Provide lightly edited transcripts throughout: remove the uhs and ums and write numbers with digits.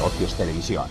Negocios Televisión.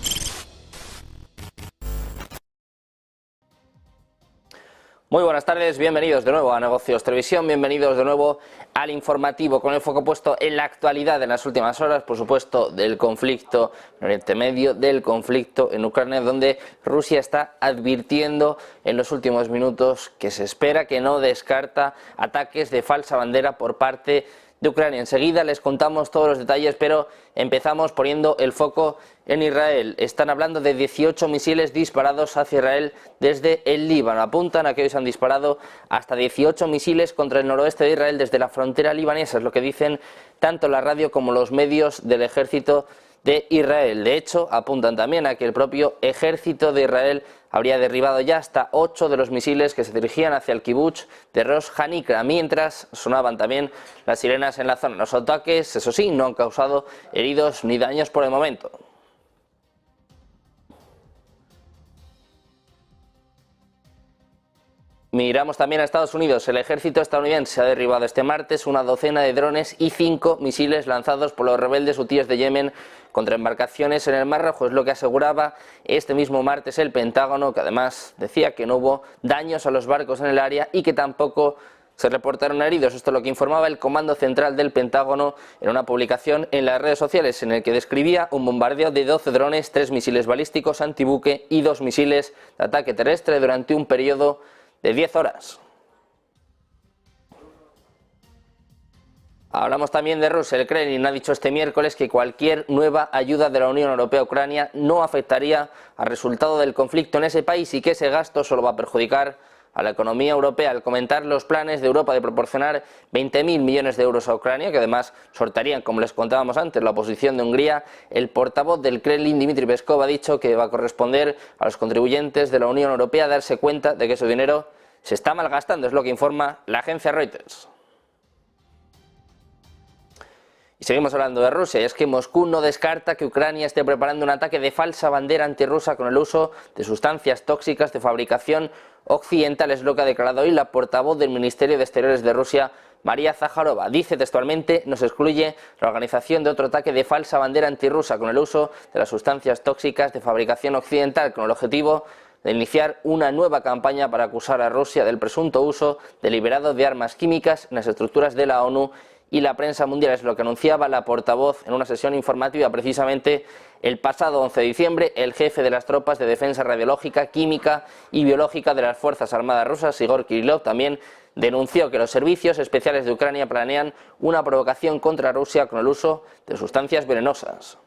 Muy buenas tardes, bienvenidos de nuevo a Negocios Televisión, bienvenidos de nuevo al informativo con el foco puesto en la actualidad en las últimas horas, por supuesto, del conflicto en Oriente Medio, del conflicto en Ucrania, donde Rusia está advirtiendo en los últimos minutos que se espera, que no descarta ataques de falsa bandera por parte de Ucrania. Enseguida les contamos todos los detalles, pero empezamos poniendo el foco en Israel. Están hablando de 18 misiles disparados hacia Israel desde el Líbano. Apuntan a que hoy se han disparado hasta 18 misiles contra el noroeste de Israel desde la frontera libanesa, es lo que dicen tanto la radio como los medios del ejército de Israel. De hecho, apuntan también a que el propio ejército de Israel habría derribado ya hasta 8 de los misiles que se dirigían hacia el kibutz de Rosh Hanikra, mientras sonaban también las sirenas en la zona. Los ataques, eso sí, no han causado heridos ni daños por el momento. Miramos también a Estados Unidos. El ejército estadounidense ha derribado este martes una docena de drones y 5 misiles lanzados por los rebeldes hutíes de Yemen contra embarcaciones en el Mar Rojo. Es lo que aseguraba este mismo martes el Pentágono, que además decía que no hubo daños a los barcos en el área y que tampoco se reportaron heridos. Esto es lo que informaba el Comando Central del Pentágono en una publicación en las redes sociales, en el que describía un bombardeo de 12 drones, 3 misiles balísticos antibuque y 2 misiles de ataque terrestre durante un periodo de 10 horas. Hablamos también de Rusia. El Kremlin ha dicho este miércoles que cualquier nueva ayuda de la Unión Europea a Ucrania no afectaría al resultado del conflicto en ese país y que ese gasto solo va a perjudicar a la economía europea. Al comentar los planes de Europa de proporcionar 20.000 millones de euros a Ucrania, que además sortearían, como les contábamos antes, la oposición de Hungría, el portavoz del Kremlin, Dmitry Peskov, ha dicho que va a corresponder a los contribuyentes de la Unión Europea darse cuenta de que su dinero se está malgastando, es lo que informa la agencia Reuters. Y seguimos hablando de Rusia, y es que Moscú no descarta que Ucrania esté preparando un ataque de falsa bandera antirrusa con el uso de sustancias tóxicas de fabricación occidental, es lo que ha declarado hoy la portavoz del Ministerio de Exteriores de Rusia, María Zakharova. Dice textualmente: no se excluye la organización de otro ataque de falsa bandera antirrusa con el uso de las sustancias tóxicas de fabricación occidental, con el objetivo de iniciar una nueva campaña para acusar a Rusia del presunto uso deliberado de armas químicas en las estructuras de la ONU y la prensa mundial. Es lo que anunciaba la portavoz en una sesión informativa precisamente el pasado 11 de diciembre. El jefe de las tropas de defensa radiológica, química y biológica de las Fuerzas Armadas rusas, Igor Kirillov, también denunció que los servicios especiales de Ucrania planean una provocación contra Rusia con el uso de sustancias venenosas.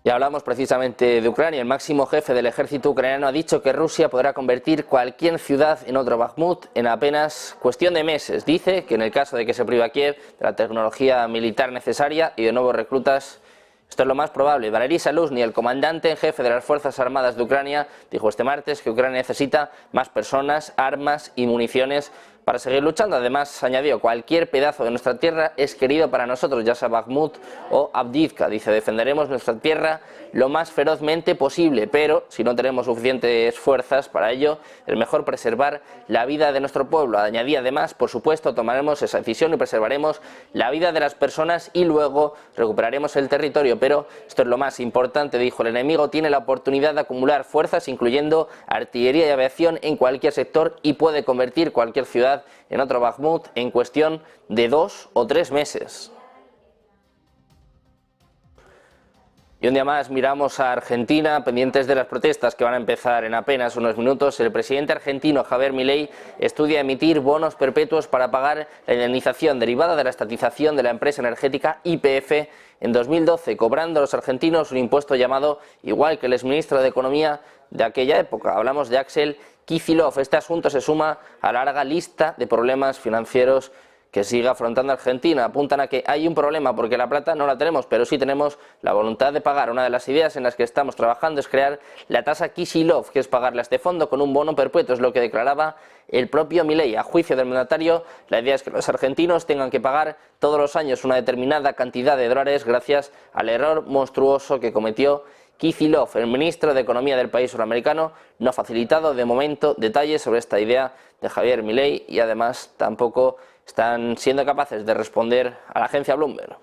Y hablamos precisamente de Ucrania. El máximo jefe del ejército ucraniano ha dicho que Rusia podrá convertir cualquier ciudad en otro Bakhmut en apenas cuestión de meses. Dice que en el caso de que se prive a Kiev de la tecnología militar necesaria y de nuevos reclutas, esto es lo más probable. Valery Zaluzhny, el comandante en jefe de las Fuerzas Armadas de Ucrania, dijo este martes que Ucrania necesita más personas, armas y municiones para seguir luchando. Además, añadió: cualquier pedazo de nuestra tierra es querido para nosotros, ya sea Bakhmut o Avdiivka. Dice: defenderemos nuestra tierra lo más ferozmente posible, pero si no tenemos suficientes fuerzas para ello, es mejor preservar la vida de nuestro pueblo. Añadía además: por supuesto, tomaremos esa decisión y preservaremos la vida de las personas y luego recuperaremos el territorio, pero esto es lo más importante, dijo: el enemigo tiene la oportunidad de acumular fuerzas, incluyendo artillería y aviación, en cualquier sector y puede convertir cualquier ciudad en otro Bakhmut en cuestión de 2 o 3 meses. Y un día más miramos a Argentina, pendientes de las protestas que van a empezar en apenas unos minutos. El presidente argentino Javier Milei estudia emitir bonos perpetuos para pagar la indemnización derivada de la estatización de la empresa energética YPF en 2012, cobrando a los argentinos un impuesto llamado, igual que el exministro de Economía de aquella época. Hablamos de Axel Kicillof. Este asunto se suma a la larga lista de problemas financieros que sigue afrontando Argentina. Apuntan a que hay un problema porque la plata no la tenemos, pero sí tenemos la voluntad de pagar. Una de las ideas en las que estamos trabajando es crear la tasa Kicillof, que es pagarle a este fondo con un bono perpetuo, es lo que declaraba el propio Milei. A juicio del mandatario, la idea es que los argentinos tengan que pagar todos los años una determinada cantidad de dólares gracias al error monstruoso que cometió Kicillof. El ministro de Economía del país suramericano no ha facilitado de momento detalles sobre esta idea de Javier Milei y además tampoco están siendo capaces de responder a la agencia Bloomberg.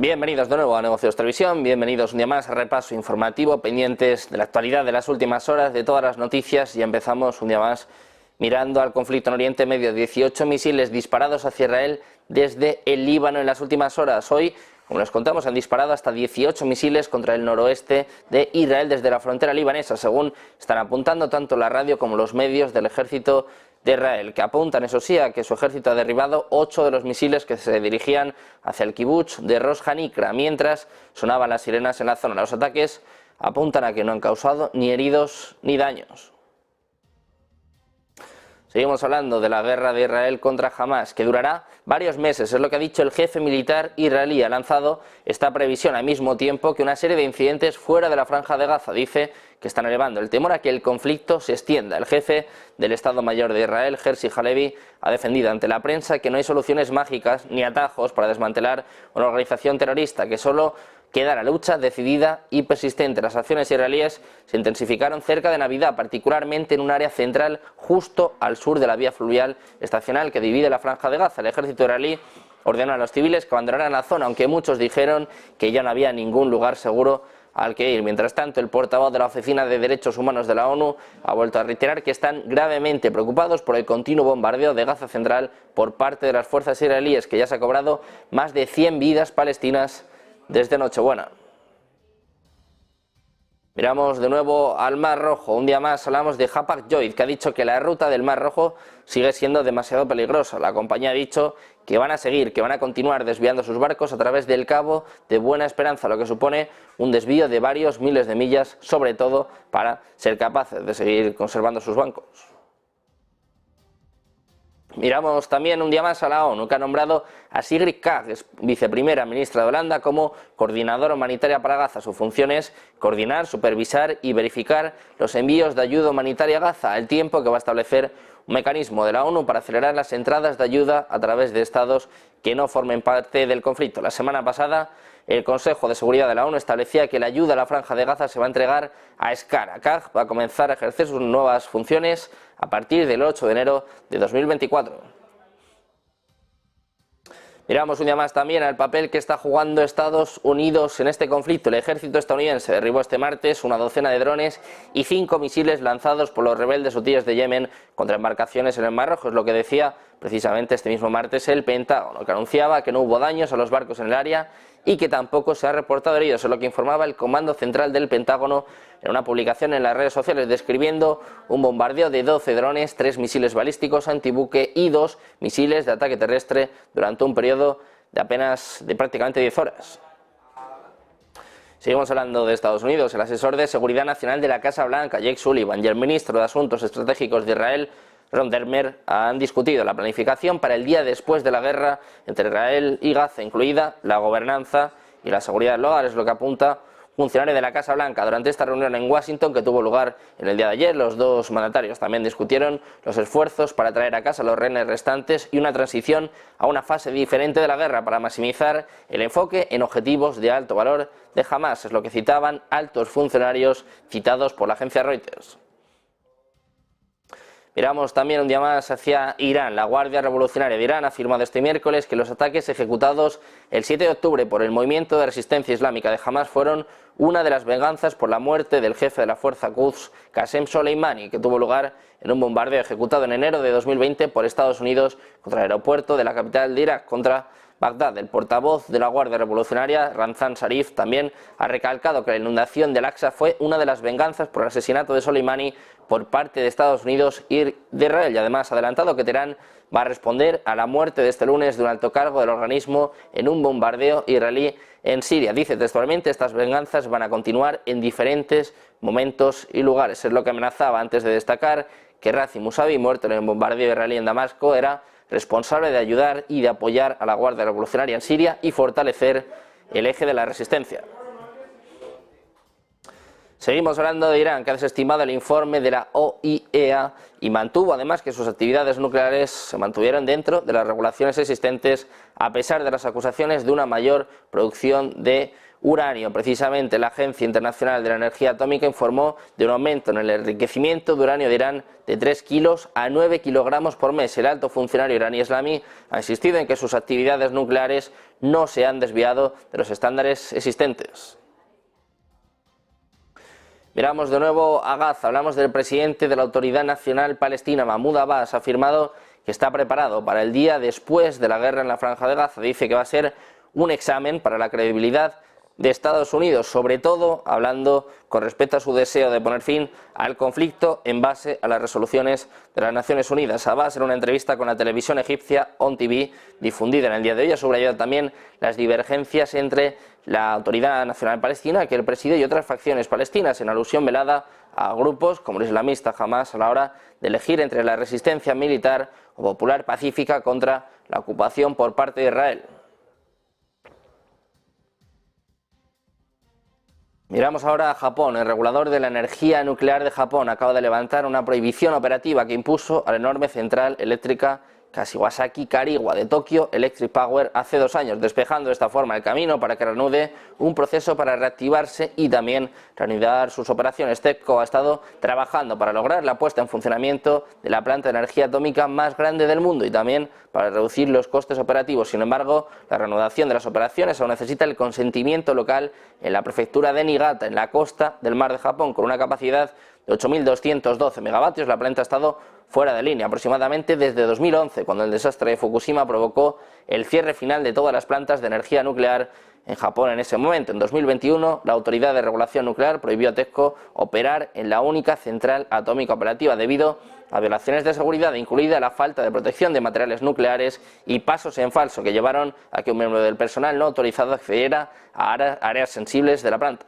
Bienvenidos de nuevo a Negocios Televisión, bienvenidos un día más a repaso informativo, pendientes de la actualidad de las últimas horas, de todas las noticias, y empezamos un día más mirando al conflicto en Oriente Medio. 18 misiles disparados hacia Israel desde el Líbano en las últimas horas. Hoy, como les contamos, han disparado hasta 18 misiles contra el noroeste de Israel desde la frontera libanesa, según están apuntando tanto la radio como los medios del ejército de Israel, que apuntan, eso sí, a que su ejército ha derribado 8 de los misiles que se dirigían hacia el kibutz de Rosh Hanikra, mientras sonaban las sirenas en la zona. Los ataques apuntan a que no han causado ni heridos ni daños. Seguimos hablando de la guerra de Israel contra Hamas, que durará varios meses, es lo que ha dicho el jefe militar israelí. Ha lanzado esta previsión al mismo tiempo que una serie de incidentes fuera de la franja de Gaza. Dice que están elevando el temor a que el conflicto se extienda. El jefe del Estado Mayor de Israel, Herzi Halevi, ha defendido ante la prensa que no hay soluciones mágicas ni atajos para desmantelar una organización terrorista, que solo queda la lucha decidida y persistente. Las acciones israelíes se intensificaron cerca de Navidad, particularmente en un área central justo al sur de la vía fluvial estacional que divide la franja de Gaza. El ejército israelí ordenó a los civiles que abandonaran la zona, aunque muchos dijeron que ya no había ningún lugar seguro al que ir. Mientras tanto, el portavoz de la Oficina de Derechos Humanos de la ONU ha vuelto a reiterar que están gravemente preocupados por el continuo bombardeo de Gaza Central por parte de las fuerzas israelíes, que ya se ha cobrado más de 100 vidas palestinas desde Nochebuena. Miramos de nuevo al Mar Rojo. Un día más hablamos de Hapag-Lloyd, que ha dicho que la ruta del Mar Rojo sigue siendo demasiado peligrosa. La compañía ha dicho que van a continuar desviando sus barcos a través del Cabo de Buena Esperanza, lo que supone un desvío de varios miles de millas, sobre todo para ser capaces de seguir conservando sus bancos. Miramos también un día más a la ONU, que ha nombrado a Sigrid Kaag, viceprimera ministra de Holanda, como coordinadora humanitaria para Gaza. Su función es coordinar, supervisar y verificar los envíos de ayuda humanitaria a Gaza, al tiempo que va a establecer un mecanismo de la ONU para acelerar las entradas de ayuda a través de estados que no formen parte del conflicto. La semana pasada, el Consejo de Seguridad de la ONU establecía que la ayuda a la franja de Gaza se va a entregar a escala. Kaag va a comenzar a ejercer sus nuevas funciones a partir del 8 de enero de 2024. Miramos un día más también al papel que está jugando Estados Unidos en este conflicto. El ejército estadounidense derribó este martes una docena de drones y 5 misiles lanzados por los rebeldes hutíes de Yemen contra embarcaciones en el Mar Rojo. Es lo que decía precisamente este mismo martes el Pentágono, que anunciaba que no hubo daños a los barcos en el área y que tampoco se ha reportado heridos. Es lo que informaba el Comando Central del Pentágono en una publicación en las redes sociales, describiendo un bombardeo de 12 drones, 3 misiles balísticos antibuque y 2 misiles de ataque terrestre durante un periodo de prácticamente 10 horas. Seguimos hablando de Estados Unidos. El asesor de Seguridad Nacional de la Casa Blanca, Jake Sullivan, y el ministro de Asuntos Estratégicos de Israel, Ron Dermer, han discutido la planificación para el día después de la guerra entre Israel y Gaza, incluida la gobernanza y la seguridad del hogar, es lo que apunta funcionario de la Casa Blanca. Durante esta reunión en Washington, que tuvo lugar en el día de ayer, los dos mandatarios también discutieron los esfuerzos para traer a casa a los rehenes restantes y una transición a una fase diferente de la guerra para maximizar el enfoque en objetivos de alto valor de Hamas, es lo que citaban altos funcionarios citados por la agencia Reuters. Miramos también un día más hacia Irán. La Guardia Revolucionaria de Irán ha afirmado este miércoles que los ataques ejecutados el 7 de octubre por el movimiento de resistencia islámica de Hamas fueron una de las venganzas por la muerte del jefe de la fuerza Quds, Qasem Soleimani, que tuvo lugar en un bombardeo ejecutado en enero de 2020 por Estados Unidos contra el aeropuerto de la capital de Irak, contra Bagdad. El portavoz de la Guardia Revolucionaria, Ramzan Zarif, también ha recalcado que la inundación del Aqsa fue una de las venganzas por el asesinato de Soleimani por parte de Estados Unidos y de Israel, y además ha adelantado que Teherán va a responder a la muerte de este lunes de un alto cargo del organismo en un bombardeo israelí en Siria. Dice textualmente: estas venganzas van a continuar en diferentes momentos y lugares. Es lo que amenazaba antes de destacar que Razi Mousavi, muerto en el bombardeo israelí en Damasco, era responsable de ayudar y de apoyar a la Guardia Revolucionaria en Siria y fortalecer el eje de la resistencia. Seguimos hablando de Irán, que ha desestimado el informe de la OIEA y mantuvo además que sus actividades nucleares se mantuvieron dentro de las regulaciones existentes a pesar de las acusaciones de una mayor producción de uranio. Precisamente la Agencia Internacional de la Energía Atómica informó de un aumento en el enriquecimiento de uranio de Irán de 3 kilos a 9 kilogramos por mes. El alto funcionario iraní Eslami ha insistido en que sus actividades nucleares no se han desviado de los estándares existentes. Miramos de nuevo a Gaza. Hablamos del presidente de la Autoridad Nacional Palestina, Mahmoud Abbas. Ha afirmado que está preparado para el día después de la guerra en la Franja de Gaza. Dice que va a ser un examen para la credibilidad de Estados Unidos, sobre todo hablando con respecto a su deseo de poner fin al conflicto en base a las resoluciones de las Naciones Unidas. Abbas, en una entrevista con la televisión egipcia On TV, difundida en el día de hoy, ha subrayado también las divergencias entre la Autoridad Nacional Palestina, que él preside, y otras facciones palestinas, en alusión velada a grupos como el islamista Hamas a la hora de elegir entre la resistencia militar o popular pacífica contra la ocupación por parte de Israel. Miramos ahora a Japón. El regulador de la energía nuclear de Japón acaba de levantar una prohibición operativa que impuso a la enorme central eléctrica Kashiwazaki Kariwa de Tokyo Electric Power hace 2 años, despejando de esta forma el camino para que reanude un proceso para reactivarse y también reanudar sus operaciones. TEPCO ha estado trabajando para lograr la puesta en funcionamiento de la planta de energía atómica más grande del mundo y también para reducir los costes operativos. Sin embargo, la reanudación de las operaciones aún necesita el consentimiento local en la prefectura de Niigata, en la costa del mar de Japón, con una capacidad de 8.212 megavatios. La planta ha estado fuera de línea aproximadamente desde 2011, cuando el desastre de Fukushima provocó el cierre final de todas las plantas de energía nuclear en Japón. En ese momento, en 2021, la Autoridad de Regulación Nuclear prohibió a TEPCO operar en la única central atómica operativa debido a violaciones de seguridad, incluida la falta de protección de materiales nucleares y pasos en falso que llevaron a que un miembro del personal no autorizado accediera a áreas sensibles de la planta.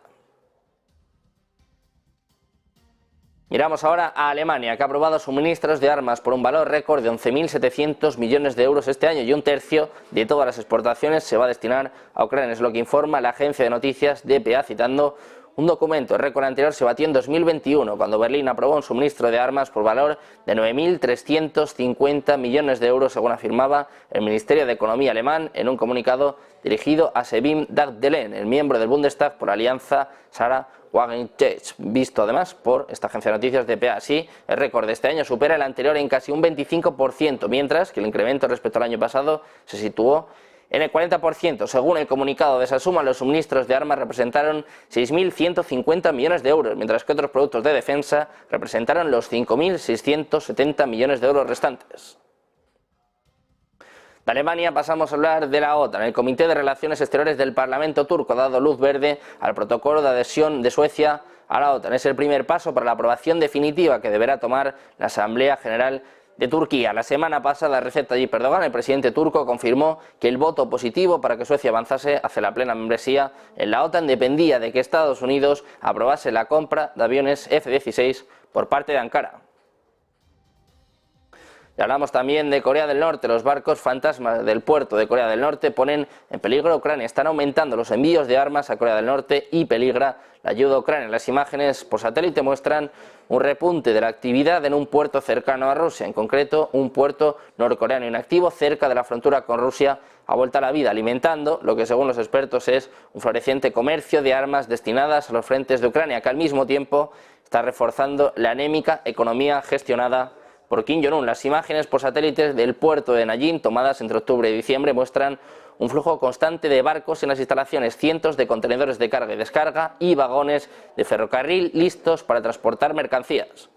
Miramos ahora a Alemania, que ha aprobado suministros de armas por un valor récord de 11.700 millones de euros este año, y 1/3 de todas las exportaciones se va a destinar a Ucrania. Es lo que informa la agencia de noticias dpa, citando un documento. El récord anterior se batió en 2021, cuando Berlín aprobó un suministro de armas por valor de 9.350 millones de euros, según afirmaba el Ministerio de Economía alemán en un comunicado dirigido a Sebim Dagdelen, el miembro del Bundestag por la alianza Sarah Wagenknecht, visto además por esta agencia de noticias dpa. Así, el récord de este año supera el anterior en casi un 25%, mientras que el incremento respecto al año pasado se situó en el 40%. Según el comunicado de esa suma, los suministros de armas representaron 6.150 millones de euros, mientras que otros productos de defensa representaron los 5.670 millones de euros restantes. De Alemania pasamos a hablar de la OTAN. El Comité de Relaciones Exteriores del Parlamento turco ha dado luz verde al protocolo de adhesión de Suecia a la OTAN. Es el primer paso para la aprobación definitiva que deberá tomar la Asamblea General de Turquía. La semana pasada, Recep Tayyip Erdogan, el presidente turco, confirmó que el voto positivo para que Suecia avanzase hacia la plena membresía en la OTAN dependía de que Estados Unidos aprobase la compra de aviones F-16 por parte de Ankara. Y hablamos también de Corea del Norte. Los barcos fantasmas del puerto de Corea del Norte ponen en peligro a Ucrania. Están aumentando los envíos de armas a Corea del Norte y peligra la ayuda a Ucrania. Las imágenes por satélite muestran un repunte de la actividad en un puerto cercano a Rusia, en concreto un puerto norcoreano inactivo cerca de la frontera con Rusia ha vuelto a la vida, alimentando lo que según los expertos es un floreciente comercio de armas destinadas a los frentes de Ucrania, que al mismo tiempo está reforzando la anémica economía gestionada por Kim Jong-un. Las imágenes por satélites del puerto de Nayín, tomadas entre octubre y diciembre, muestran un flujo constante de barcos en las instalaciones, cientos de contenedores de carga y descarga y vagones de ferrocarril listos para transportar mercancías.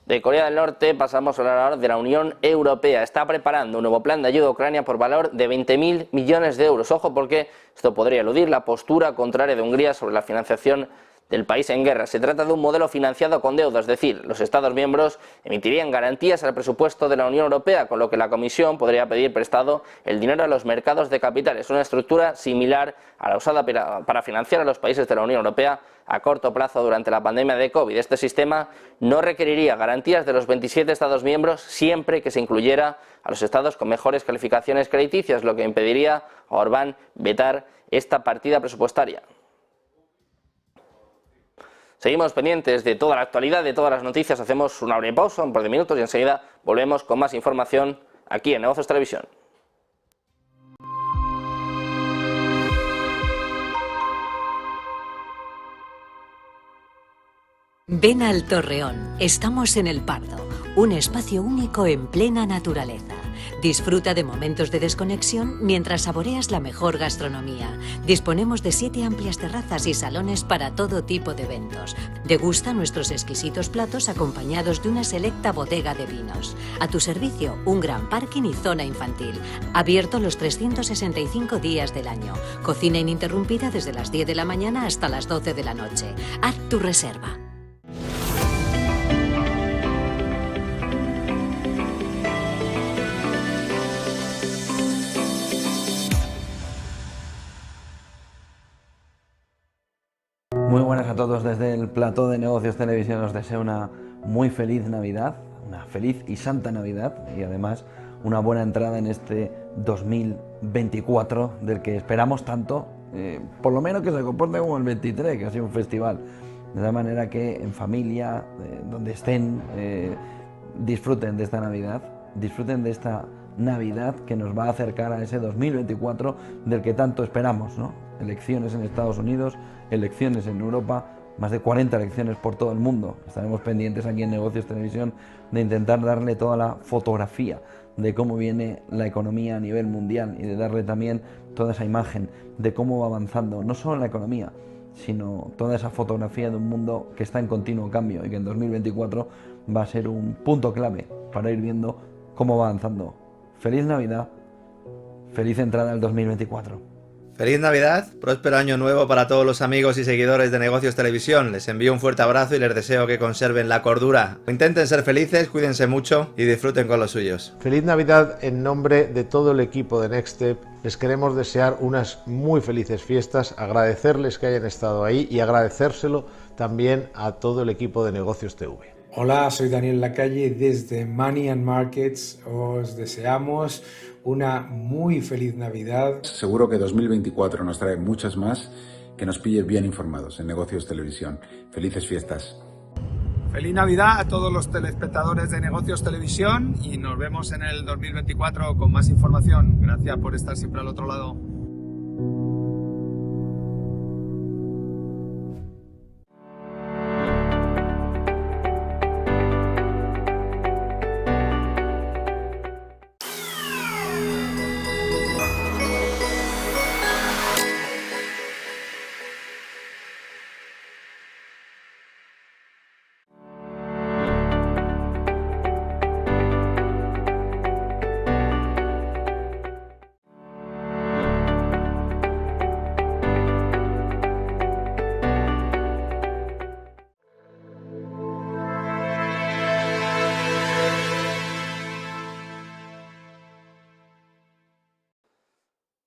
De Corea del Norte pasamos a hablar ahora de la Unión Europea. Está preparando un nuevo plan de ayuda a Ucrania por valor de 20.000 millones de euros. Ojo, porque esto podría eludir la postura contraria de Hungría sobre la financiación del país en guerra. Se trata de un modelo financiado con deuda, es decir, los Estados miembros emitirían garantías al presupuesto de la Unión Europea, con lo que la Comisión podría pedir prestado el dinero a los mercados de capitales, una estructura similar a la usada para financiar a los países de la Unión Europea a corto plazo durante la pandemia de COVID. Este sistema no requeriría garantías de los 27 Estados miembros siempre que se incluyera a los Estados con mejores calificaciones crediticias, lo que impediría a Orbán vetar esta partida presupuestaria. Seguimos pendientes de toda la actualidad, de todas las noticias. Hacemos una breve pausa, un par de minutos, y enseguida volvemos con más información aquí en Negocios Televisión. Ven al Torreón, estamos en El Pardo, un espacio único en plena naturaleza. Disfruta de momentos de desconexión mientras saboreas la mejor gastronomía. Disponemos de 7 amplias terrazas y salones para todo tipo de eventos. Degusta nuestros exquisitos platos acompañados de una selecta bodega de vinos. A tu servicio, un gran parking y zona infantil. Abierto los 365 días del año. Cocina ininterrumpida desde las 10 de la mañana hasta las 12 de la noche. Haz tu reserva. Muy buenas a todos desde el plató de Negocios Televisión. Os deseo una muy feliz Navidad, una feliz y santa Navidad y además una buena entrada en este 2024 del que esperamos tanto, por lo menos que se comporte como el 23, que ha sido un festival. De tal manera que en familia, donde estén, disfruten de esta Navidad, disfruten de esta Navidad que nos va a acercar a ese 2024 del que tanto esperamos, ¿no? Elecciones en Estados Unidos, elecciones en Europa, más de 40 elecciones por todo el mundo. Estaremos pendientes aquí en Negocios Televisión de intentar darle toda la fotografía de cómo viene la economía a nivel mundial y de darle también toda esa imagen de cómo va avanzando, no solo la economía, sino toda esa fotografía de un mundo que está en continuo cambio y que en 2024 va a ser un punto clave para ir viendo cómo va avanzando. Feliz Navidad, feliz entrada al 2024. Feliz Navidad, próspero año nuevo para todos los amigos y seguidores de Negocios Televisión. Les envío un fuerte abrazo y les deseo que conserven la cordura. Intenten ser felices, cuídense mucho y disfruten con los suyos. Feliz Navidad en nombre de todo el equipo de Next Step. Les queremos desear unas muy felices fiestas, agradecerles que hayan estado ahí y agradecérselo también a todo el equipo de Negocios TV. Hola, soy Daniel Lacalle desde Money and Markets. Os deseamos una muy feliz Navidad. Seguro que 2024 nos trae muchas más, que nos pille bien informados en Negocios Televisión. Felices fiestas. Feliz Navidad a todos los telespectadores de Negocios Televisión y nos vemos en el 2024 con más información. Gracias por estar siempre al otro lado.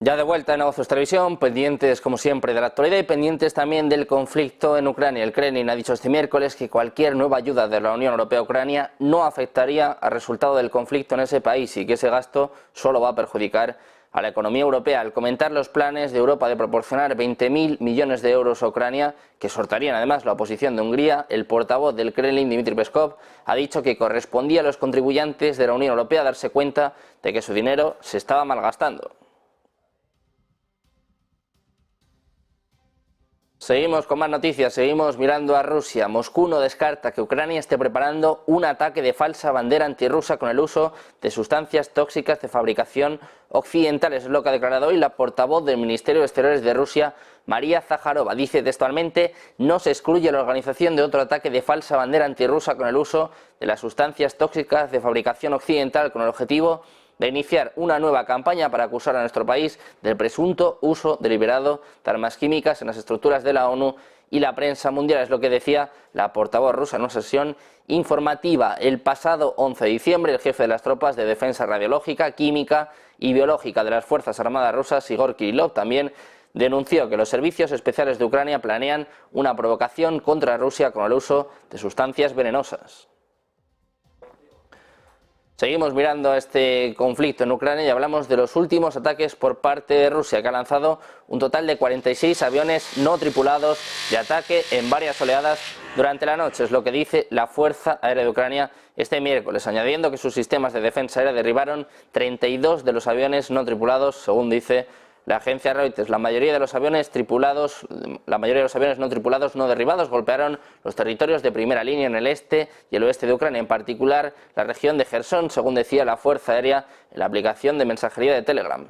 Ya de vuelta en Negocios Televisión, pendientes como siempre de la actualidad y pendientes también del conflicto en Ucrania. El Kremlin ha dicho este miércoles que cualquier nueva ayuda de la Unión Europea a Ucrania no afectaría al resultado del conflicto en ese país y que ese gasto solo va a perjudicar a la economía europea. Al comentar los planes de Europa de proporcionar 20.000 millones de euros a Ucrania, que sortarían además la oposición de Hungría, el portavoz del Kremlin, Dmitry Peskov, ha dicho que correspondía a los contribuyentes de la Unión Europea darse cuenta de que su dinero se estaba malgastando. Seguimos con más noticias, seguimos mirando a Rusia. Moscú no descarta que Ucrania esté preparando un ataque de falsa bandera antirrusa con el uso de sustancias tóxicas de fabricación occidentales. Es lo que ha declarado hoy la portavoz del Ministerio de Exteriores de Rusia, María Zaharova. Dice textualmente: no se excluye la organización de otro ataque de falsa bandera antirrusa con el uso de las sustancias tóxicas de fabricación occidental con el objetivo de iniciar una nueva campaña para acusar a nuestro país del presunto uso deliberado de armas químicas en las estructuras de la ONU y la prensa mundial. Es lo que decía la portavoz rusa en una sesión informativa. El pasado 11 de diciembre, el jefe de las tropas de defensa radiológica, química y biológica de las Fuerzas Armadas rusas, Igor Kirillov, también denunció que los servicios especiales de Ucrania planean una provocación contra Rusia con el uso de sustancias venenosas. Seguimos mirando este conflicto en Ucrania y hablamos de los últimos ataques por parte de Rusia, que ha lanzado un total de 46 aviones no tripulados de ataque en varias oleadas durante la noche. Es lo que dice la Fuerza Aérea de Ucrania este miércoles, añadiendo que sus sistemas de defensa aérea derribaron 32 de los aviones no tripulados, según dice la agencia Reuters, la mayoría de los aviones no tripulados no derribados golpearon los territorios de primera línea en el este y el oeste de Ucrania, en particular la región de Jersón, según decía la Fuerza Aérea en la aplicación de mensajería de Telegram.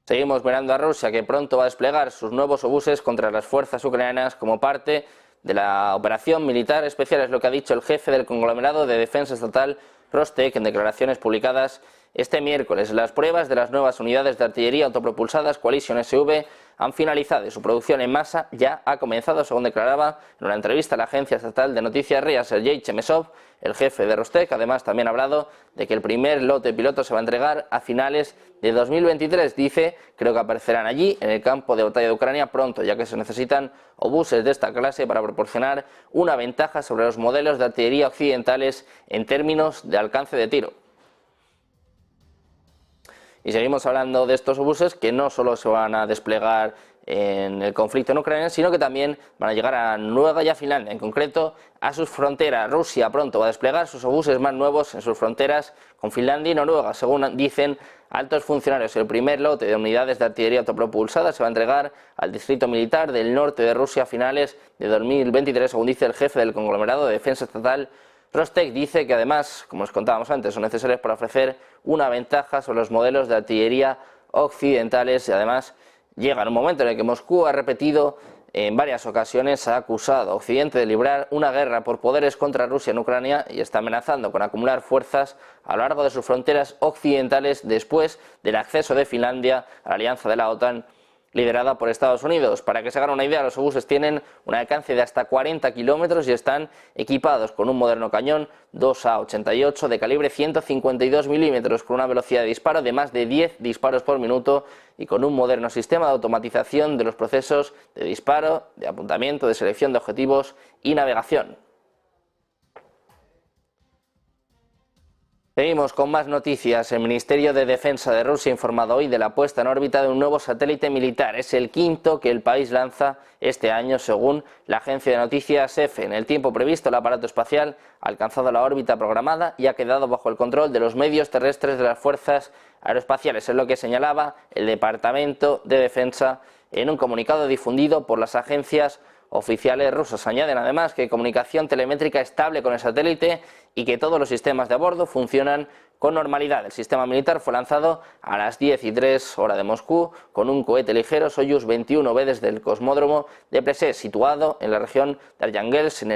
Seguimos mirando a Rusia, que pronto va a desplegar sus nuevos obuses contra las fuerzas ucranianas como parte de la operación militar especial, es lo que ha dicho el jefe del conglomerado de defensa estatal Rostec en declaraciones publicadas este miércoles. Las pruebas de las nuevas unidades de artillería autopropulsadas Coalition SV han finalizado y su producción en masa ya ha comenzado, según declaraba en una entrevista a la agencia estatal de noticias RIA Sergei Chemesov, el jefe de Rostec. Además, también ha hablado de que el primer lote piloto se va a entregar a finales de 2023. Dice, creo que aparecerán allí en el campo de batalla de Ucrania pronto, ya que se necesitan obuses de esta clase para proporcionar una ventaja sobre los modelos de artillería occidentales en términos de alcance de tiro. Y seguimos hablando de estos obuses que no solo se van a desplegar en el conflicto en Ucrania, sino que también van a llegar a Noruega y a Finlandia, en concreto a sus fronteras. Rusia pronto va a desplegar sus obuses más nuevos en sus fronteras con Finlandia y Noruega, según dicen altos funcionarios. El primer lote de unidades de artillería autopropulsada se va a entregar al distrito militar del norte de Rusia a finales de 2023, según dice el jefe del conglomerado de defensa estatal. Rostec dice que además, como os contábamos antes, son necesarios para ofrecer una ventaja sobre los modelos de artillería occidentales, y además llega en un momento en el que Moscú ha repetido en varias ocasiones, ha acusado a Occidente de librar una guerra por poderes contra Rusia en Ucrania y está amenazando con acumular fuerzas a lo largo de sus fronteras occidentales después del acceso de Finlandia a la alianza de la OTAN liderada por Estados Unidos. Para que se hagan una idea, los obuses tienen un alcance de hasta 40 kilómetros y están equipados con un moderno cañón 2A88 de calibre 152 milímetros con una velocidad de disparo de más de 10 disparos por minuto y con un moderno sistema de automatización de los procesos de disparo, de apuntamiento, de selección de objetivos y navegación. Seguimos con más noticias. El Ministerio de Defensa de Rusia ha informado hoy de la puesta en órbita de un nuevo satélite militar. Es el quinto que el país lanza este año, según la agencia de noticias EFE. En el tiempo previsto, el aparato espacial ha alcanzado la órbita programada y ha quedado bajo el control de los medios terrestres de las fuerzas aeroespaciales. Es lo que señalaba el Departamento de Defensa en un comunicado difundido por las agencias oficiales rusas. Añaden además que hay comunicación telemétrica estable con el satélite y que todos los sistemas de a bordo funcionan con normalidad. El sistema militar fue lanzado a las 10:03 hora de Moscú con un cohete ligero Soyuz 21B desde el cosmódromo de Plesetsk, situado en la región de Arjángelsk, en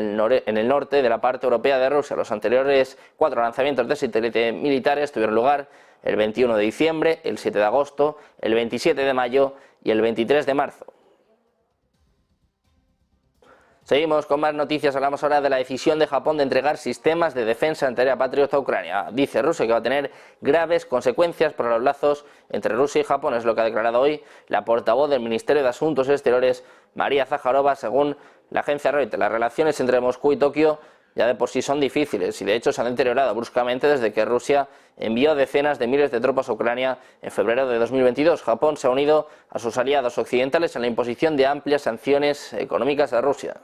el norte de la parte europea de Rusia. Los anteriores 4 lanzamientos de satélite militares tuvieron lugar el 21 de diciembre, el 7 de agosto, el 27 de mayo y el 23 de marzo. Seguimos con más noticias. Hablamos ahora de la decisión de Japón de entregar sistemas de defensa antiaérea Patriot a Ucrania. Dice Rusia que va a tener graves consecuencias para los lazos entre Rusia y Japón. Es lo que ha declarado hoy la portavoz del Ministerio de Asuntos Exteriores, María Zaharova, según la agencia Reuters. Las relaciones entre Moscú y Tokio ya de por sí son difíciles y de hecho se han deteriorado bruscamente desde que Rusia envió decenas de miles de tropas a Ucrania en febrero de 2022. Japón se ha unido a sus aliados occidentales en la imposición de amplias sanciones económicas a Rusia.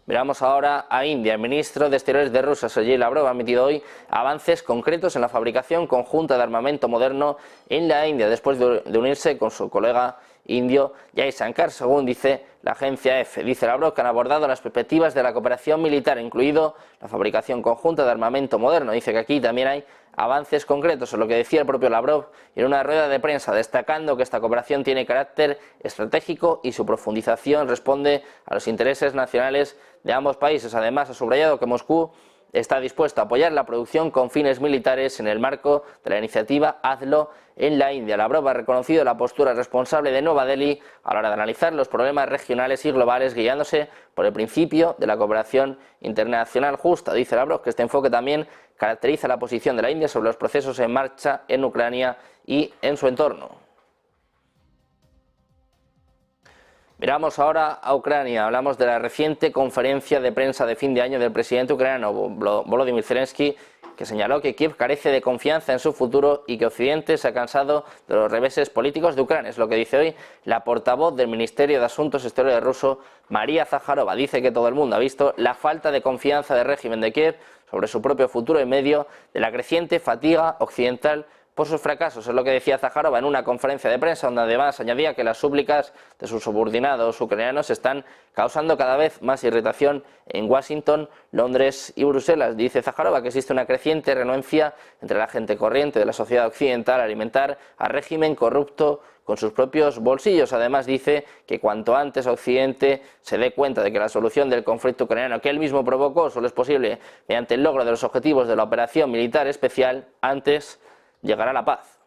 Miramos ahora a India. El ministro de Exteriores de Rusia, Sergei Lavrov, ha admitido hoy avances concretos en la fabricación conjunta de armamento moderno en la India, después de unirse con su colega indio Jai Shankar, según dice la agencia EFE. Dice Lavrov que han abordado las perspectivas de la cooperación militar, incluido la fabricación conjunta de armamento moderno. Dice que aquí también hay avances concretos, en lo que decía el propio Lavrov en una rueda de prensa, destacando que esta cooperación tiene carácter estratégico y su profundización responde a los intereses nacionales de ambos países. Además, ha subrayado que Moscú está dispuesto a apoyar la producción con fines militares en el marco de la iniciativa Hazlo en la India. Lavrov ha reconocido la postura responsable de Nueva Delhi a la hora de analizar los problemas regionales y globales, guiándose por el principio de la cooperación internacional justa. Dice Lavrov que este enfoque también caracteriza la posición de la India sobre los procesos en marcha en Ucrania y en su entorno. Miramos ahora a Ucrania. Hablamos de la reciente conferencia de prensa de fin de año del presidente ucraniano Volodymyr Zelensky, que señaló que Kiev carece de confianza en su futuro y que Occidente se ha cansado de los reveses políticos de Ucrania. Es lo que dice hoy la portavoz del Ministerio de Asuntos Exteriores ruso, María Zaharova. Dice que todo el mundo ha visto la falta de confianza del régimen de Kiev sobre su propio futuro en medio de la creciente fatiga occidental por sus fracasos. Es lo que decía Zaharova en una conferencia de prensa, donde además añadía que las súplicas de sus subordinados ucranianos están causando cada vez más irritación en Washington, Londres y Bruselas. Dice Zaharova que existe una creciente renuencia entre la gente corriente de la sociedad occidental a alimentar al régimen corrupto con sus propios bolsillos. Además dice que cuanto antes Occidente se dé cuenta de que la solución del conflicto ucraniano que él mismo provocó solo es posible mediante el logro de los objetivos de la operación militar especial, antes llegará la paz.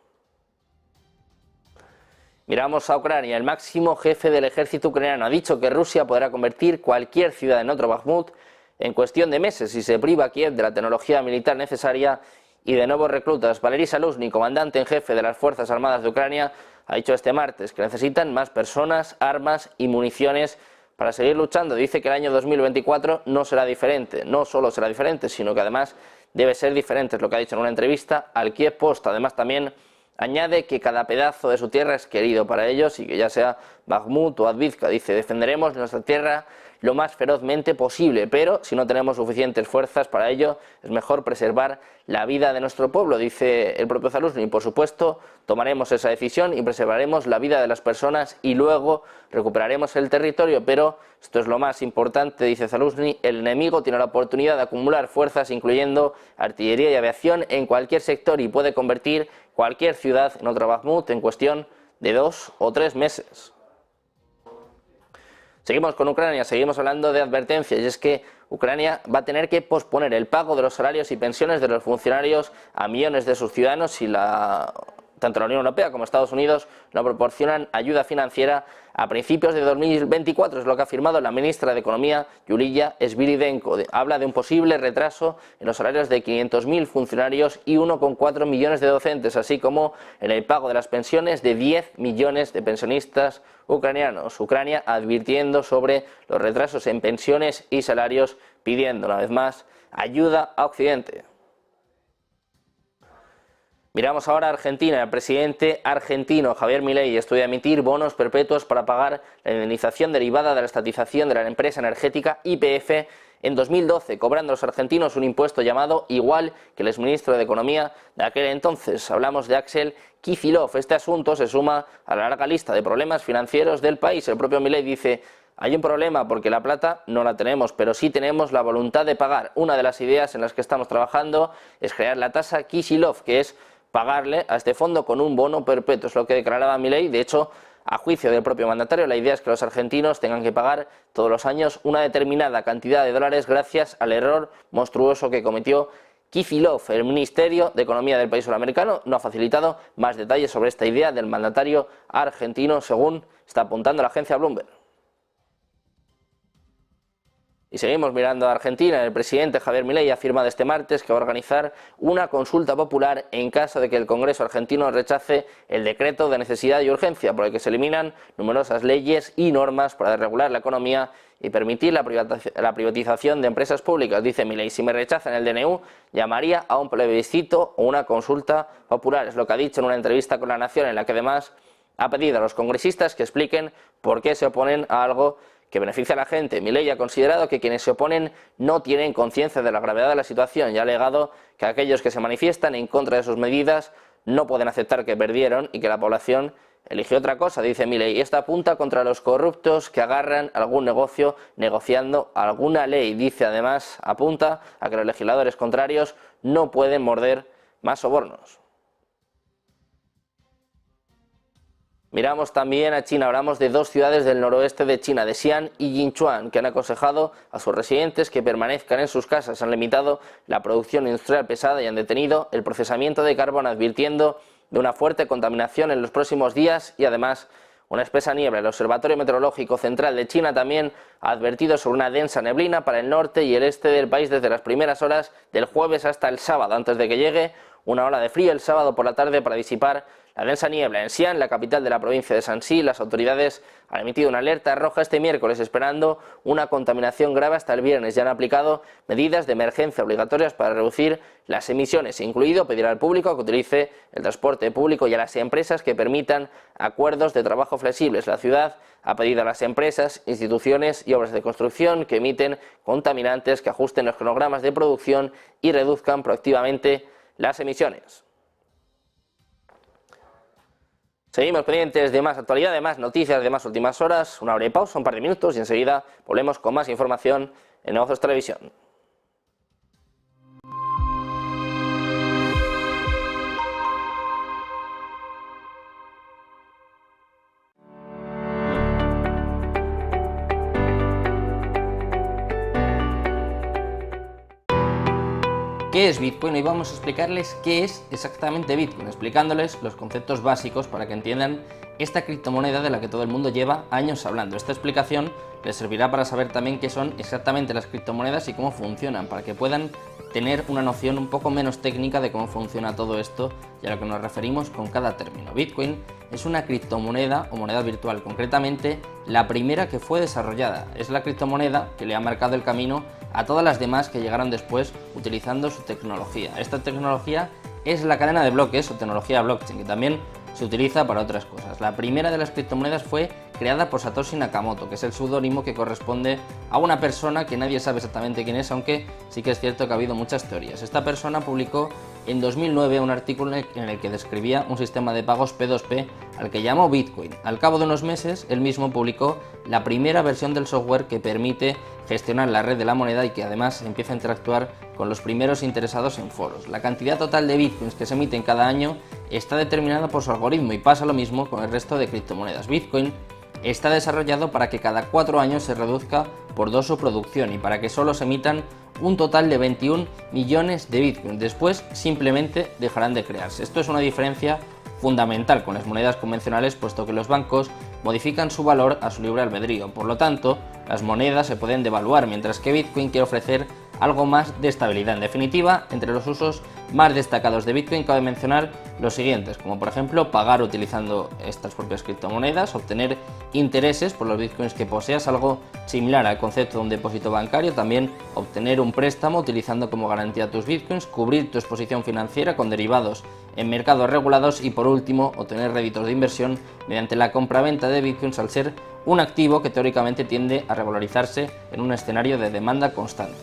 Miramos a Ucrania. El máximo jefe del ejército ucraniano ha dicho que Rusia podrá convertir cualquier ciudad en otro Bakhmut en cuestión de meses si se priva a Kiev de la tecnología militar necesaria y de nuevos reclutas. Valery Zaluzhny, comandante en jefe de las Fuerzas Armadas de Ucrania, ha dicho este martes que necesitan más personas, armas y municiones para seguir luchando. Dice que el año 2024 no será diferente, no solo será diferente, sino que además debe ser diferente, es lo que ha dicho en una entrevista al Kiev Post. Además también añade que cada pedazo de su tierra es querido para ellos y que ya sea Bakhmut o Avdiivka, dice, defenderemos nuestra tierra lo más ferozmente posible, pero si no tenemos suficientes fuerzas para ello, es mejor preservar la vida de nuestro pueblo, dice el propio Zaluzhny. Por supuesto, tomaremos esa decisión y preservaremos la vida de las personas y luego recuperaremos el territorio, pero esto es lo más importante, dice Zaluzhny, el enemigo tiene la oportunidad de acumular fuerzas, incluyendo artillería y aviación, en cualquier sector y puede convertir cualquier ciudad en otra Bakhmut en cuestión de 2 o 3 meses. Seguimos con Ucrania, seguimos hablando de advertencias, y es que Ucrania va a tener que posponer el pago de los salarios y pensiones de los funcionarios a millones de sus ciudadanos si tanto la Unión Europea como Estados Unidos no proporcionan ayuda financiera a principios de 2024, es lo que ha afirmado la ministra de Economía, Yulia Sviridenko. Habla de un posible retraso en los salarios de 500.000 funcionarios y 1,4 millones de docentes, así como en el pago de las pensiones de 10 millones de pensionistas ucranianos. Ucrania advirtiendo sobre los retrasos en pensiones y salarios, pidiendo una vez más ayuda a Occidente. Miramos ahora a Argentina. El presidente argentino Javier Milei estudia emitir bonos perpetuos para pagar la indemnización derivada de la estatización de la empresa energética YPF en 2012, cobrando a los argentinos un impuesto llamado igual que el exministro de Economía de aquel entonces. Hablamos de Axel Kicillof. Este asunto se suma a la larga lista de problemas financieros del país. El propio Milei dice: hay un problema porque la plata no la tenemos, pero sí tenemos la voluntad de pagar. Una de las ideas en las que estamos trabajando es crear la tasa Kicillof, que es pagarle a este fondo con un bono perpetuo, es lo que declaraba Milei. De hecho, a juicio del propio mandatario, la idea es que los argentinos tengan que pagar todos los años una determinada cantidad de dólares gracias al error monstruoso que cometió Kicillof. El Ministerio de Economía del país sudamericano no ha facilitado más detalles sobre esta idea del mandatario argentino, según está apuntando la agencia Bloomberg. Y seguimos mirando a Argentina. El presidente Javier Milei ha afirmado este martes que va a organizar una consulta popular en caso de que el Congreso argentino rechace el decreto de necesidad y urgencia, por el que se eliminan numerosas leyes y normas para regular la economía y permitir la privatización de empresas públicas. Dice Milei: si me rechazan el DNU, llamaría a un plebiscito o una consulta popular. Es lo que ha dicho en una entrevista con La Nación, en la que además ha pedido a los congresistas que expliquen por qué se oponen a algo que beneficia a la gente. Milei ha considerado que quienes se oponen no tienen conciencia de la gravedad de la situación y ha alegado que aquellos que se manifiestan en contra de sus medidas no pueden aceptar que perdieron y que la población eligió otra cosa. Dice Milei: esta apunta contra los corruptos que agarran algún negocio negociando alguna ley. Dice además, apunta a que los legisladores contrarios no pueden morder más sobornos. Miramos también a China. Hablamos de dos ciudades del noroeste de China, de Xi'an y Yinchuan, que han aconsejado a sus residentes que permanezcan en sus casas. Han limitado la producción industrial pesada y han detenido el procesamiento de carbón, advirtiendo de una fuerte contaminación en los próximos días y además una espesa niebla. El Observatorio Meteorológico Central de China también ha advertido sobre una densa neblina para el norte y el este del país desde las primeras horas del jueves hasta el sábado, antes de que llegue una ola de frío el sábado por la tarde para disipar La densa niebla en Xi'an, la capital de la provincia de Shanxi, las autoridades han emitido una alerta roja este miércoles esperando una contaminación grave hasta el viernes y han aplicado medidas de emergencia obligatorias para reducir las emisiones, incluido pedir al público que utilice el transporte público y a las empresas que permitan acuerdos de trabajo flexibles. La ciudad ha pedido a las empresas, instituciones y obras de construcción que emiten contaminantes que ajusten los cronogramas de producción y reduzcan proactivamente las emisiones. Seguimos pendientes de más actualidad, de más noticias, de más últimas horas. Una breve pausa, un par de minutos y enseguida volvemos con más información en Negocios Televisión. ¿Qué es Bitcoin? Hoy vamos a explicarles qué es exactamente Bitcoin, explicándoles los conceptos básicos para que entiendan esta criptomoneda de la que todo el mundo lleva años hablando. Esta explicación les servirá para saber también qué son exactamente las criptomonedas y cómo funcionan, para que puedan tener una noción un poco menos técnica de cómo funciona todo esto y a lo que nos referimos con cada término. Bitcoin es una criptomoneda o moneda virtual, concretamente la primera que fue desarrollada. Es la criptomoneda que le ha marcado el camino a todas las demás que llegaron después utilizando su tecnología. Esta tecnología es la cadena de bloques o tecnología blockchain, que también se utiliza para otras cosas. La primera de las criptomonedas fue creada por Satoshi Nakamoto, que es el seudónimo que corresponde a una persona que nadie sabe exactamente quién es, aunque sí que es cierto que ha habido muchas teorías. Esta persona publicó en 2009 un artículo en el que describía un sistema de pagos P2P al que llamó Bitcoin. Al cabo de unos meses, él mismo publicó la primera versión del software que permite gestionar la red de la moneda y que además empieza a interactuar con los primeros interesados en foros. La cantidad total de bitcoins que se emiten cada año está determinada por su algoritmo y pasa lo mismo con el resto de criptomonedas. Bitcoin está desarrollado para que cada 4 años se reduzca por 2 su producción y para que solo se emitan un total de 21 millones de bitcoins. Después simplemente dejarán de crearse. Esto es una diferencia fundamental con las monedas convencionales, puesto que los bancos modifican su valor a su libre albedrío. Por lo tanto, las monedas se pueden devaluar, mientras que Bitcoin quiere ofrecer algo más de estabilidad. En definitiva, entre los usos más destacados de Bitcoin cabe mencionar los siguientes, como por ejemplo pagar utilizando estas propias criptomonedas, obtener intereses por los bitcoins que poseas, algo similar al concepto de un depósito bancario, también obtener un préstamo utilizando como garantía tus bitcoins, cubrir tu exposición financiera con derivados en mercados regulados y por último obtener réditos de inversión mediante la compra-venta de bitcoins, al ser un activo que teóricamente tiende a revalorizarse en un escenario de demanda constante.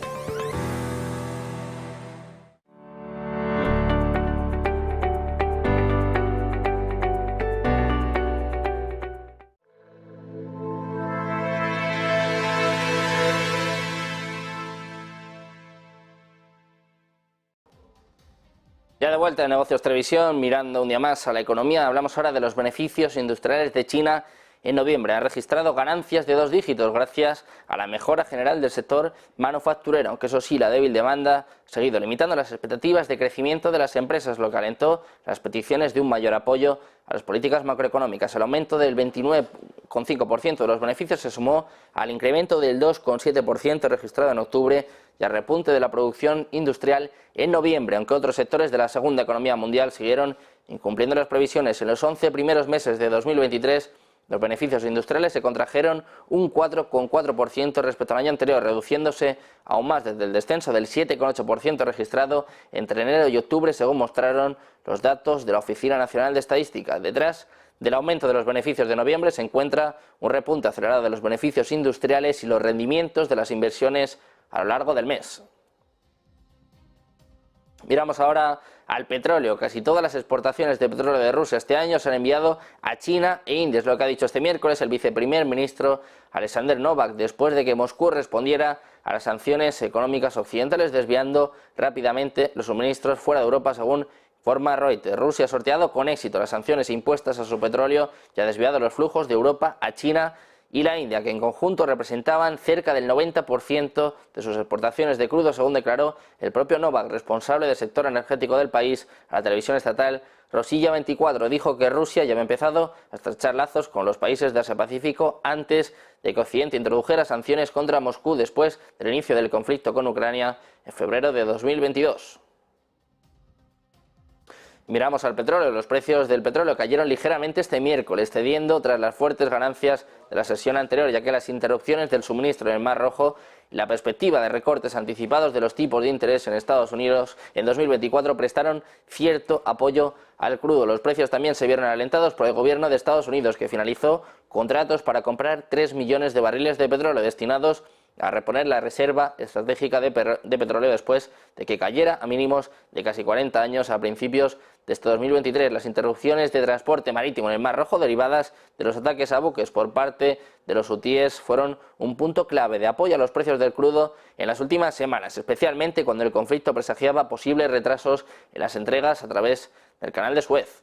Ya de vuelta en Negocios Televisión, mirando un día más a la economía, hablamos ahora de los beneficios industriales de China. En noviembre han registrado ganancias de 2 dígitos gracias a la mejora general del sector manufacturero, aunque eso sí, la débil demanda ha seguido limitando las expectativas de crecimiento de las empresas, lo que alentó las peticiones de un mayor apoyo a las políticas macroeconómicas. El aumento del 29,5% de los beneficios se sumó al incremento del 2,7% registrado en octubre y al repunte de la producción industrial en noviembre, aunque otros sectores de la segunda economía mundial siguieron incumpliendo las previsiones. En los 11 primeros meses de 2023, los beneficios industriales se contrajeron un 4,4% respecto al año anterior, reduciéndose aún más desde el descenso del 7,8% registrado entre enero y octubre, según mostraron los datos de la Oficina Nacional de Estadística. Detrás del aumento de los beneficios de noviembre se encuentra un repunte acelerado de los beneficios industriales y los rendimientos de las inversiones a lo largo del mes. Miramos ahora al petróleo. Casi todas las exportaciones de petróleo de Rusia este año se han enviado a China e India, es lo que ha dicho este miércoles el viceprimer ministro Alexander Novak, después de que Moscú respondiera a las sanciones económicas occidentales, desviando rápidamente los suministros fuera de Europa, según informa Reuters. Rusia ha sorteado con éxito las sanciones impuestas a su petróleo y ha desviado los flujos de Europa a China y la India, que en conjunto representaban cerca del 90% de sus exportaciones de crudo, según declaró el propio Novak, responsable del sector energético del país, a la televisión estatal Rosilla 24. Dijo que Rusia ya había empezado a estrechar lazos con los países de Asia-Pacífico antes de que Occidente introdujera sanciones contra Moscú después del inicio del conflicto con Ucrania en febrero de 2022. Miramos al petróleo. Los precios del petróleo cayeron ligeramente este miércoles, cediendo tras las fuertes ganancias de la sesión anterior, ya que las interrupciones del suministro en el Mar Rojo y la perspectiva de recortes anticipados de los tipos de interés en Estados Unidos en 2024 prestaron cierto apoyo al crudo. Los precios también se vieron alentados por el gobierno de Estados Unidos, que finalizó contratos para comprar 3 millones de barriles de petróleo destinados a reponer la reserva estratégica de petróleo después de que cayera a mínimos de casi 40 años a principios de este 2023. Las interrupciones de transporte marítimo en el Mar Rojo derivadas de los ataques a buques por parte de los hutíes fueron un punto clave de apoyo a los precios del crudo en las últimas semanas, especialmente cuando el conflicto presagiaba posibles retrasos en las entregas a través del Canal de Suez.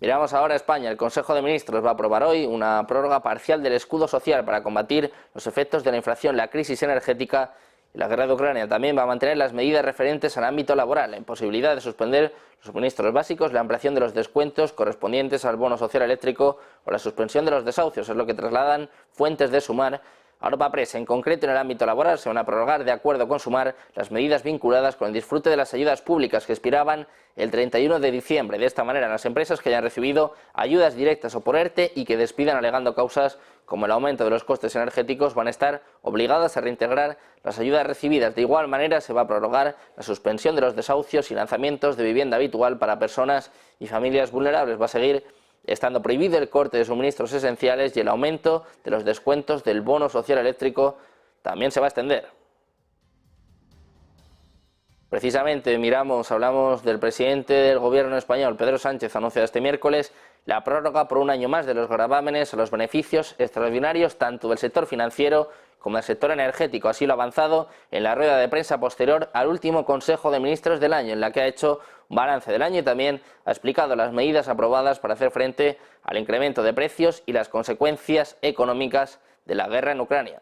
Miramos ahora a España. El Consejo de Ministros va a aprobar hoy una prórroga parcial del escudo social para combatir los efectos de la inflación, la crisis energética y la guerra de Ucrania. También va a mantener las medidas referentes al ámbito laboral, la imposibilidad de suspender los suministros básicos, la ampliación de los descuentos correspondientes al bono social eléctrico o la suspensión de los desahucios. Es lo que trasladan fuentes de Sumar a Europa Press. En concreto, en el ámbito laboral se van a prorrogar, de acuerdo con Sumar, las medidas vinculadas con el disfrute de las ayudas públicas que expiraban el 31 de diciembre. De esta manera, las empresas que hayan recibido ayudas directas o por ERTE y que despidan alegando causas como el aumento de los costes energéticos van a estar obligadas a reintegrar las ayudas recibidas. De igual manera, se va a prorrogar la suspensión de los desahucios y lanzamientos de vivienda habitual para personas y familias vulnerables. Va a seguir estando prohibido el corte de suministros esenciales y el aumento de los descuentos del bono social eléctrico también se va a extender. Precisamente hablamos del presidente del gobierno español, Pedro Sánchez, anuncia este miércoles la prórroga por un año más de los gravámenes a los beneficios extraordinarios tanto del sector financiero como del sector energético. Así lo ha avanzado en la rueda de prensa posterior al último Consejo de Ministros del año, en la que ha hecho un balance del año y también ha explicado las medidas aprobadas para hacer frente al incremento de precios y las consecuencias económicas de la guerra en Ucrania.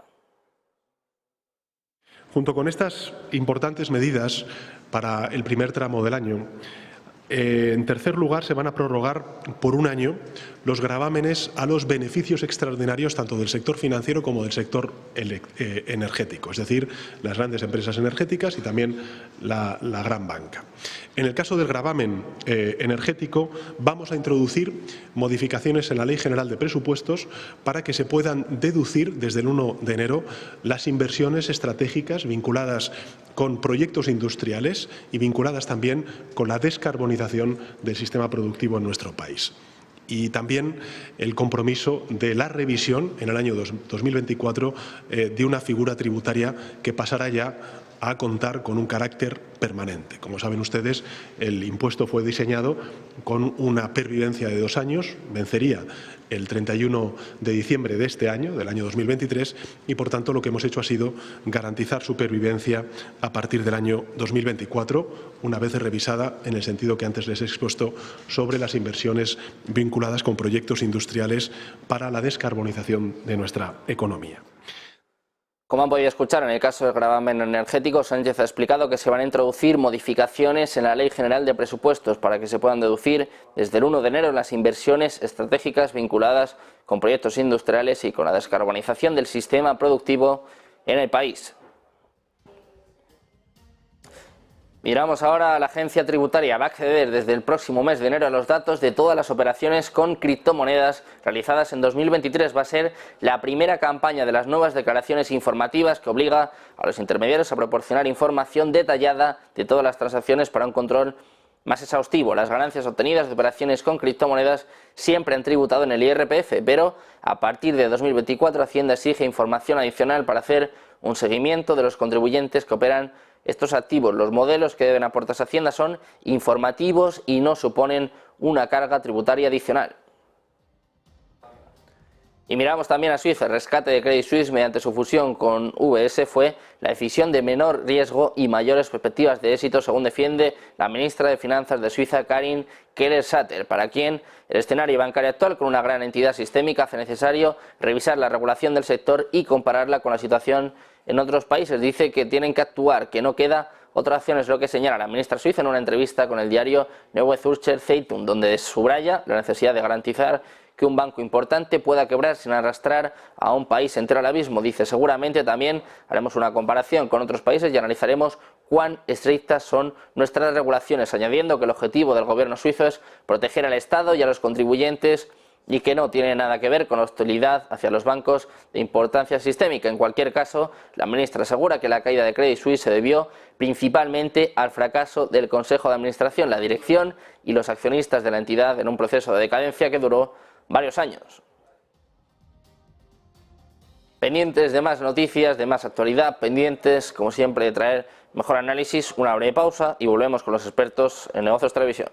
Junto con estas importantes medidas para el primer tramo del año, en tercer lugar, se van a prorrogar por un año los gravámenes a los beneficios extraordinarios tanto del sector financiero como del sector energético, es decir, las grandes empresas energéticas y también la gran banca. En el caso del gravamen energético, vamos a introducir modificaciones en la Ley General de Presupuestos para que se puedan deducir desde el 1 de enero las inversiones estratégicas vinculadas con proyectos industriales y vinculadas también con la descarbonización del sistema productivo en nuestro país. Y también el compromiso de la revisión en el año 2024 de una figura tributaria que pasará ya a contar con un carácter permanente. Como saben ustedes, el impuesto fue diseñado con una pervivencia de 2 años, vencería el 31 de diciembre de este año, del año 2023, y por tanto lo que hemos hecho ha sido garantizar su pervivencia a partir del año 2024, una vez revisada en el sentido que antes les he expuesto sobre las inversiones vinculadas con proyectos industriales para la descarbonización de nuestra economía. Como han podido escuchar, en el caso del gravamen energético, Sánchez ha explicado que se van a introducir modificaciones en la Ley General de Presupuestos para que se puedan deducir desde el 1 de enero las inversiones estratégicas vinculadas con proyectos industriales y con la descarbonización del sistema productivo en el país. Miramos ahora a la agencia tributaria. Va a acceder desde el próximo mes de enero a los datos de todas las operaciones con criptomonedas realizadas en 2023. Va a ser la primera campaña de las nuevas declaraciones informativas que obliga a los intermediarios a proporcionar información detallada de todas las transacciones para un control más exhaustivo. Las ganancias obtenidas de operaciones con criptomonedas siempre han tributado en el IRPF, pero a partir de 2024 Hacienda exige información adicional para hacer un seguimiento de los contribuyentes que operan estos activos. Los modelos que deben aportar Hacienda son informativos y no suponen una carga tributaria adicional. Y miramos también a Suiza. El rescate de Credit Suisse mediante su fusión con UBS fue la decisión de menor riesgo y mayores perspectivas de éxito, según defiende la ministra de Finanzas de Suiza, Karin Keller-Sutter, para quien el escenario bancario actual con una gran entidad sistémica hace necesario revisar la regulación del sector y compararla con la situación en otros países. Dice que tienen que actuar, que no queda otra opción, es lo que señala la ministra suiza en una entrevista con el diario Neue Zürcher Zeitung, donde subraya la necesidad de garantizar que un banco importante pueda quebrar sin arrastrar a un país entero al abismo. Dice, seguramente también haremos una comparación con otros países y analizaremos cuán estrictas son nuestras regulaciones, añadiendo que el objetivo del gobierno suizo es proteger al Estado y a los contribuyentes y que no tiene nada que ver con hostilidad hacia los bancos de importancia sistémica. En cualquier caso, la ministra asegura que la caída de Credit Suisse se debió principalmente al fracaso del Consejo de Administración, la dirección y los accionistas de la entidad en un proceso de decadencia que duró varios años. Pendientes de más noticias, de más actualidad, pendientes, como siempre, de traer mejor análisis, una breve pausa y volvemos con los expertos en Negocios Televisión.